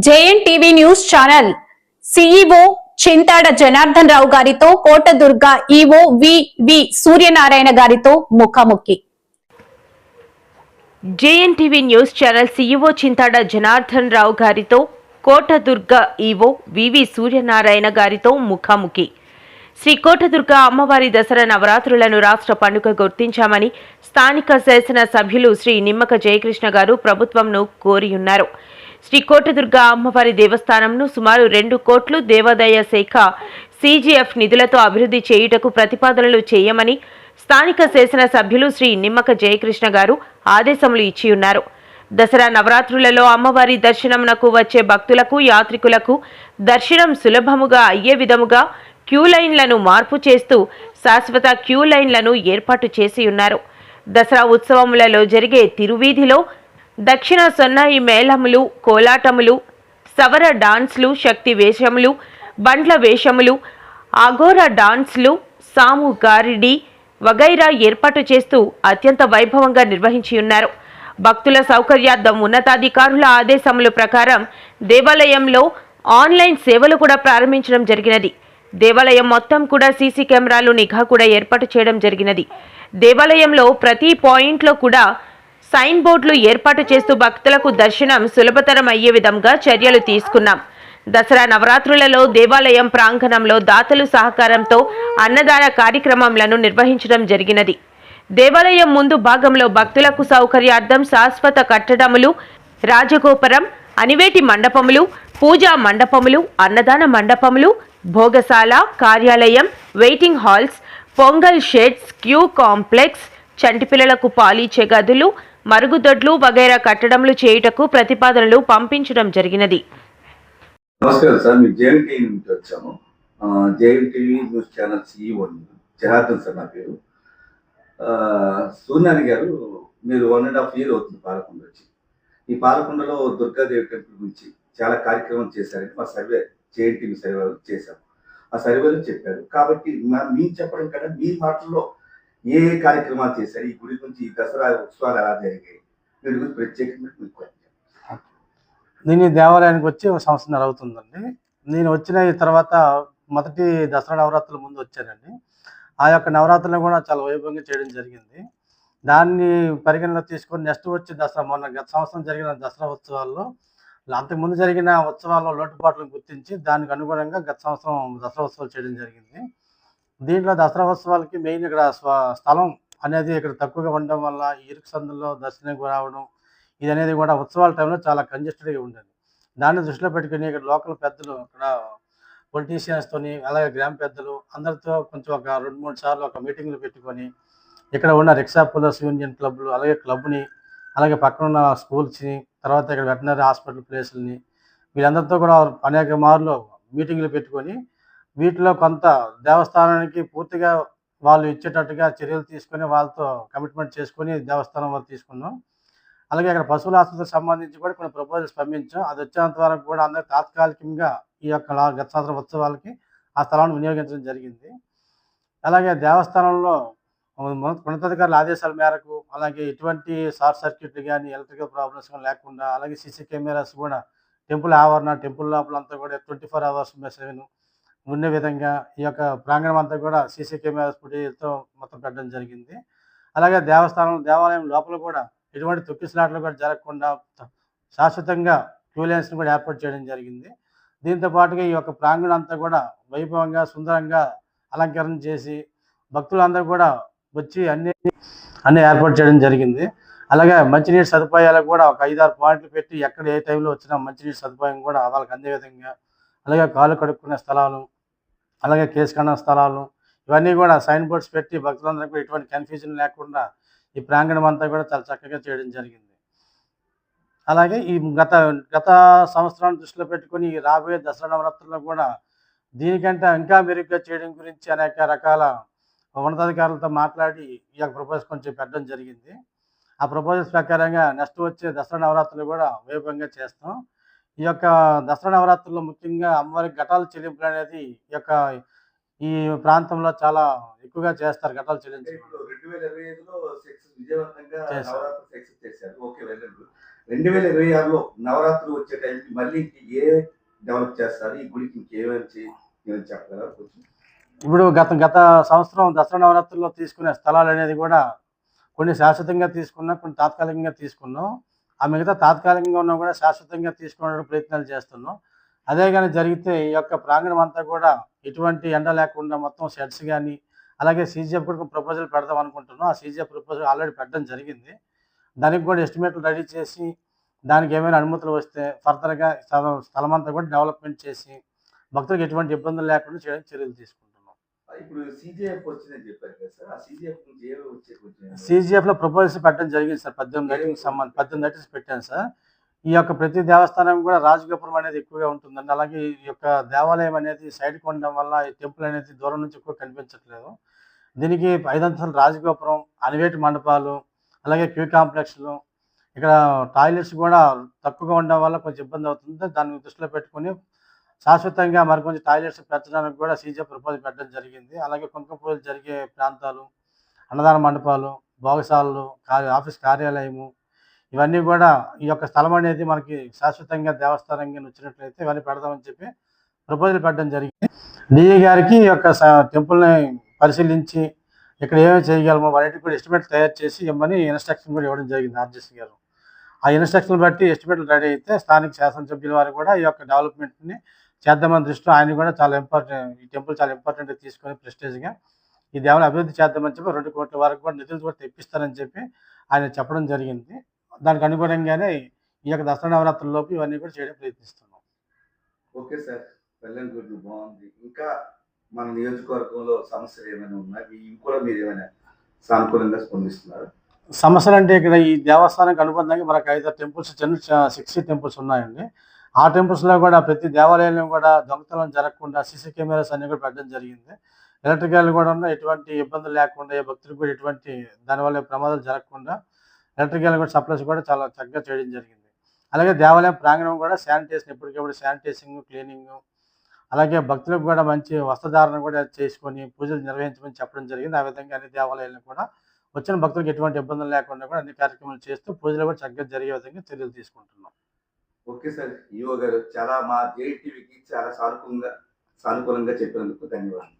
జేఎన్టీవీ news channel CEO Chintada Janardhan Rao గారితో Kotadurga EO V Suryanarayana గారితో ముఖాముఖి. JNTV news channel CEO Chintada Janardhan Rao గారితో కోటదుర్గ ఈవో వివి సూర్యనారాయణ గారితో ముఖాముఖి. శ్రీ కోటదుర్గ అమ్మవారి దసరా నవరాత్రులను రాష్ట్ర పండుగ గుర్తించామని స్థానిక శాసన సభ్యులు శ్రీ నిమ్మక జయకృష్ణ గారు ప్రభుత్వంను కోరియున్నారు. శ్రీ కోటదుర్గ అమ్మవారి దేవస్థానంను సుమారు 2 కోట్లు దేవాదాయ శాఖ సిజిఎఫ్ నిధులతో అభివృద్ధి చేయుటకు ప్రతిపాదనలు చేయమని స్థానిక శాసన సభ్యులు శ్రీ నిమ్మక జయకృష్ణ గారు ఆదేశములు ఇచ్చి ఉన్నారు. దసరా నవరాత్రులలో అమ్మవారి దర్శనమునకు వచ్చే భక్తులకు యాత్రికులకు దర్శనం సులభముగా అయ్యే విధముగా క్యూ లైన్లను మార్పు చేస్తూ శాశ్వత క్యూ లైన్లను ఏర్పాటు చేసి ఉన్నారు. దసరా ఉత్సవములలో జరిగే తిరువీధిలో దక్షిణ సొన్నాయి మేళములు, కోలాటములు, సవర డాన్స్లు, శక్తి వేషములు, బండ్ల వేషములు, అఘోర డాన్స్లు, సాము గారిడి వగైరా ఏర్పాటు చేస్తూ అత్యంత వైభవంగా నిర్వహించి ఉన్నారు. భక్తుల సౌకర్యార్థం ఉన్నతాధికారుల ఆదేశముల ప్రకారం దేవాలయంలో ఆన్లైన్ సేవలు కూడా ప్రారంభించడం జరిగినది. దేవాలయం మొత్తం కూడా సీసీ కెమెరాలు నిఘా కూడా ఏర్పాటు చేయడం జరిగినది. దేవాలయంలో ప్రతి పాయింట్లో కూడా సైన్ బోర్డులు ఏర్పాటు చేస్తూ భక్తులకు దర్శనం సులభతరం అయ్యే విధంగా చర్యలు తీసుకున్నాం. దసరా నవరాత్రులలో దేవాలయం ప్రాంగణంలో దాతలు సహకారంతో అన్నదాన కార్యక్రమాలను నిర్వహించడం జరిగినది. దేవాలయం ముందు భాగంలో భక్తులకు సౌకర్యార్థం శాశ్వత కట్టడములు, రాజగోపురం, అనివేటి మండపములు, పూజా మండపములు, అన్నదాన మండపములు, భోగశాల, కార్యాలయం, waiting halls, Pongal sheds, queue complex, చంటి పిల్లలకు పాలిచ్చే గదులు, మరుగుదొడ్లు వగైరా కట్టడములు చేయుటకు ప్రతిపాదనలు పంపించడం జరిగినది. నమస్కారం సార్, మీ జేఎన్టీవీ నుంచి వచ్చాము. జేఎన్టీవీ news channel CEO Janardhan sir నా పేరు. సూర్యనారాయణ గారు, మీరు 1.5 year అవుతుంది పాలకొండ వచ్చి. ఈ పాలకొండలో దుర్గాదేవి టెంపుల్ గురించి చాలా కార్యక్రమం చేశారని మా సర్వే జేఎన్టీవీ సర్వే చేశాము. ఆ సర్వేలో చెప్పారు. కాబట్టి మీరు చెప్పడం కన్నా మీ మాటల్లో ఏ కార్యక్రమాలు చేశారు, ఈ గుడి గురించి, ఈ దసరా ఉత్సవాలు ఎలా జరిగాయి, వీటి గురించి ప్రత్యేకంగా నేను దేవాలయానికి వచ్చి 1 సంవత్సరం అవుతుందండి. నేను వచ్చిన తర్వాత మొదటి దసరా నవరాత్రుల ముందు వచ్చానండి. ఆ యొక్క నవరాత్రులను కూడా చాలా వైభవంగా చేయడం జరిగింది. దాన్ని పరిగణలో తీసుకొని నెక్స్ట్ వచ్చి దసరా, గత సంవత్సరం జరిగిన దసరా ఉత్సవాల్లో అంతకుముందు జరిగిన ఉత్సవాల్లో లోటుపాట్లను గుర్తించి దానికి అనుగుణంగా గత సంవత్సరం దసరా ఉత్సవాలు చేయడం జరిగింది. దీంట్లో దసరా ఉత్సవాలకి మెయిన్ ఇక్కడ స్థలం అనేది ఇక్కడ తక్కువగా ఉండడం వల్ల ఇరుకు సందుల్లో దర్శనానికి రావడం ఇది అనేది కూడా ఉత్సవాల టైంలో చాలా కంజెస్టెడ్గా ఉండేది. దాన్ని దృష్టిలో పెట్టుకుని ఇక్కడ లోకల్ పెద్దలు, ఇక్కడ పొలిటీషియన్స్తోని, అలాగే గ్రామ పెద్దలు అందరితో కొంచెం ఒక 2-3 సార్లు ఒక మీటింగ్లు పెట్టుకొని ఇక్కడ ఉన్న రిక్షా పుల్లర్స్ యూనియన్ క్లబ్లు, అలాగే క్లబ్ని, అలాగే పక్కన ఉన్న స్కూల్స్ని, తర్వాత ఇక్కడ వెటనరీ హాస్పిటల్ ప్లేసులని వీళ్ళందరితో కూడా అనేక మార్లు మీటింగ్లు పెట్టుకొని వీటిలో కొంత దేవస్థానానికి పూర్తిగా వాళ్ళు ఇచ్చేటట్టుగా చర్యలు తీసుకొని వాళ్ళతో కమిట్మెంట్ చేసుకొని దేవస్థానం వాళ్ళు తీసుకున్నాం. అలాగే అక్కడ పశువుల ఆసుపత్రికి సంబంధించి కూడా కొన్ని ప్రపోజల్స్ పంపించాం. అది వచ్చేంత వరకు కూడా అందరూ తాత్కాలికంగా ఈ యొక్క గత సంవత్సరం ఉత్సవాలకి ఆ స్థలాన్ని వినియోగించడం జరిగింది. అలాగే దేవస్థానంలో ఉన్నతాధికారుల ఆదేశాల మేరకు అలాగే ఎటువంటి షార్ట్ సర్క్యూట్లు కానీ ఎలక్ట్రికల్ ప్రాబ్లమ్స్ కానీ లేకుండా, అలాగే సీసీ కెమెరాస్ కూడా టెంపుల్ ఆవరణ, టెంపుల్ లోపలంతా కూడా 24 hours మెసేజ్ ఉండే విధంగా ఈ యొక్క ప్రాంగణం అంతా కూడా సీసీ కెమెరాస్ ఫుటేజ్తో మొత్తం పెట్టడం జరిగింది. అలాగే దేవాలయం లోపల కూడా ఎటువంటి తొక్కిసలాటలు కూడా జరగకుండా శాశ్వతంగా క్యూ లైన్స్ని కూడా ఏర్పాటు చేయడం జరిగింది. దీంతో పాటుగా ఈ యొక్క ప్రాంగణం అంతా కూడా వైభవంగా, సుందరంగా అలంకరణ చేసి భక్తులందరూ కూడా వచ్చి అన్నీ ఏర్పాటు చేయడం జరిగింది. అలాగే మంచినీటి సదుపాయాలకు కూడా ఒక 5-6 పాయింట్లు పెట్టి ఎక్కడ ఏ టైంలో వచ్చినా మంచినీటి సదుపాయం కూడా వాళ్ళకి అందే విధంగా, అలాగే కాళ్ళు కడుక్కునే స్థలాలు, అలాగే కేసు ఖండన స్థలాలు ఇవన్నీ కూడా సైన్ బోర్డ్స్ పెట్టి భక్తులందరికీ ఎటువంటి కన్ఫ్యూజన్ లేకుండా ఈ ప్రాంగణం అంతా కూడా చాలా చక్కగా చేయడం జరిగింది. అలాగే ఈ గత సంవత్సరాన్ని దృష్టిలో పెట్టుకొని రాబోయే దసరా నవరాత్రుల్లో కూడా దీనికంటే ఇంకా మెరుగ్గా చేయడం గురించి అనేక రకాల ఉన్నతాధికారులతో మాట్లాడి ఈ యొక్క ప్రపోజల్స్ కొంచెం పెట్టడం జరిగింది. ఆ ప్రపోజల్స్ ప్రకారంగా నెక్స్ట్ వచ్చే దసరా నవరాత్రులు కూడా వైభవంగా చేస్తాం. ఈ యొక్క దసరా నవరాత్రుల్లో ముఖ్యంగా అమ్మవారికి ఘటాలు చెల్లింపులు అనేది ఈ ప్రాంతంలో చాలా ఎక్కువగా చేస్తారు. ఘటాలు చెల్లించి 2025లో విజయవంతంగా నవరాత్రి సక్సెస్ చేశారు. ఓకే, వెళ్ళండి. 2026లో నవరాత్రులు వచ్చే టైంకి మళ్ళీ ఏ డెవలప్ చేస్తారు? ఈ గుడికి ఇంకేమైనా ఏమైనా చెప్పగలరా కొంచెం? ఇప్పుడు గత సంవత్సరం దసరా నవరాత్రుల్లో తీసుకునే స్థలాలనేది కూడా కొన్ని శాశ్వతంగా తీసుకున్నాం, కొన్ని తాత్కాలికంగా తీసుకున్నాం. ఆ మిగతా తాత్కాలికంగా ఉన్నవి కూడా శాశ్వతంగా తీసుకోవడానికి ప్రయత్నాలు చేస్తున్నాం. అదే గాని జరిగితే ఈ యొక్క ప్రాంగణం అంతా కూడా ఎటువంటి ఎండ లేకుండా మొత్తం షెడ్స్ గాని, అలాగే సీజీఎఫ్ కూడా ప్రపోజల్ పెడదాం అనుకుంటున్నాం. ఆ సీజీఎఫ్ ప్రపోజల్ ఆల్రెడీ పెట్టడం జరిగింది. దానికి కూడా ఎస్టిమేట్లు రెడీ చేసి, దానికి ఏమైనా అనుమతులు వస్తే ఫర్దర్‌గా స్థలమంతా కూడా డెవలప్‌మెంట్ చేసి, భక్తులకు ఎటువంటి ఇబ్బందులు లేకుండా చేయడానికి చర్యలు తీసుకుంటున్నాం. ఇప్పుడు సీజీఎఫ్ వచ్చిందని చెప్పారు కదా సార్. ఆ సీజీఎఫ్ నుంచి ఏవేవి వచ్చాయి కొంచెం? సీజీఎఫ్‌లో ప్రపోజల్స్ పెట్టడం జరిగింది సార్. 18 ఐటమ్స్ పెట్టాను సార్. ఈ యొక్క ప్రతి దేవస్థానం కూడా రాజగోపురం అనేది ఎక్కువగా ఉంటుందండి. అలాగే ఈ యొక్క దేవాలయం అనేది సైడ్‌కి ఉండడం వల్ల ఈ టెంపుల్ అనేది దూరం నుంచి ఎక్కువ కనిపించట్లేదు. దీనికి 5 అంతస్తుల రాజగోపురం, అలివేటి మండపాలు, అలాగే క్యూ కాంప్లెక్స్‌లు, ఇక్కడ టాయిలెట్స్ కూడా తక్కువగా ఉండడం వల్ల కొంచెం ఇబ్బంది అవుతుంది. దాన్ని దృష్టిలో పెట్టుకొని శాశ్వతంగా మరికొంచెం టాయిలెట్స్ పెంచడానికి కూడా సీజీఎఫ్ ప్రపోజల్ పెట్టడం జరిగింది. అలాగే కుంకుమ పూజలు జరిగే ప్రాంతాలు, అన్నదాన మండపాలు, భోగశాలలు, ఆఫీస్ కార్యాలయము, ఇవన్నీ కూడా ఈ యొక్క స్థలం అనేది మనకి శాశ్వతంగా దేవస్థానంగా వచ్చినట్లయితే ఇవన్నీ పెడదామని చెప్పి ప్రపోజల్ పెట్టడం జరిగింది. డిఈ గారికి ఈ యొక్క టెంపుల్‌ని పరిశీలించి ఇక్కడ ఏమేమి చేయగలమో వాటికి కూడా ఎస్టిమేట్ తయారు చేసి ఇమ్మని ఇన్‌స్ట్రక్షన్ కూడా ఇవ్వడం జరిగింది ఆర్‌జీసీ గారు. ఆ ఇన్‌స్ట్రక్షన్‌లు బట్టి ఎస్టిమేట్లు రెడీ అయితే స్థానిక శాసనసభ్యుల వారు కూడా ఈ యొక్క డెవలప్‌మెంట్‌ని చేద్దామని దృష్టిలో ఆయన కూడా చాలా ఈ టెంపుల్ చాలా ఇంపార్టెంట్‌గా తీసుకొని ప్రెస్టీజ్‌గా ఈ దేవాలయం అభివృద్ధి చేద్దామని చెప్పి 2 కోట్ల వరకు కూడా నిధులు కూడా తెప్పిస్తానని చెప్పి ఆయన చెప్పడం జరిగింది. దానికి అనుగుణంగానే ఈ యొక్క దసరా నవరాత్రులలోపు ఇవన్నీ కూడా చేయడానికి ప్రయత్నిస్తున్నాం. Okay sir. Well and good, బాగుంది. ఇంకా మన నియోజకవర్గంలో సమస్యలు ఏమైనా ఉన్నాయా? ఇవి కూడా మీరు ఏమైనా సానుకూలంగా స్పందిస్తున్నారా? సమస్యలు అంటే ఇక్కడ ఈ దేవస్థానానికి అనుబంధంగా మనకు 5 టెంపుల్స్ 60 టెంపుల్స్ ఉన్నాయండి. ఆ టెంపుల్స్‌లో కూడా ప్రతి దేవాలయంలో కూడా దొంగతనం జరగకుండా సీసీ కెమెరాస్ అన్నీ కూడా పెట్టడం జరిగింది. ఎలక్ట్రికల్ కూడా ఎటువంటి ఇబ్బందులు లేకుండా ఏ భక్తులకు కూడా ఎటువంటి దానివల్ల ప్రమాదాలు జరగకుండా ఎలక్ట్రికల్ కూడా సప్లైస్ కూడా చాలా చక్కగా చేయడం జరిగింది. అలాగే దేవాలయం ప్రాంగణం కూడా శానిటేషన్ ఎప్పటికప్పుడు శానిటైజింగ్, క్లీనింగు, అలాగే భక్తులకు కూడా మంచి వస్త్రధారణ కూడా చేసుకొని పూజలు నిర్వహించమని చెప్పడం జరిగింది. ఆ విధంగా అన్ని దేవాలయాలను కూడా వచ్చిన భక్తులకు ఎటువంటి ఇబ్బందులు లేకుండా కూడా అన్ని కార్యక్రమాలు చేస్తూ పూజలు కూడా చక్కగా జరిగే విధంగా చర్యలు తీసుకుంటున్నాం. Okay sir. ఈవో గారు చాలా మా జేఈటీవీకి చాలా సానుకూలంగా చెప్పినందుకు ధన్యవాదాలు.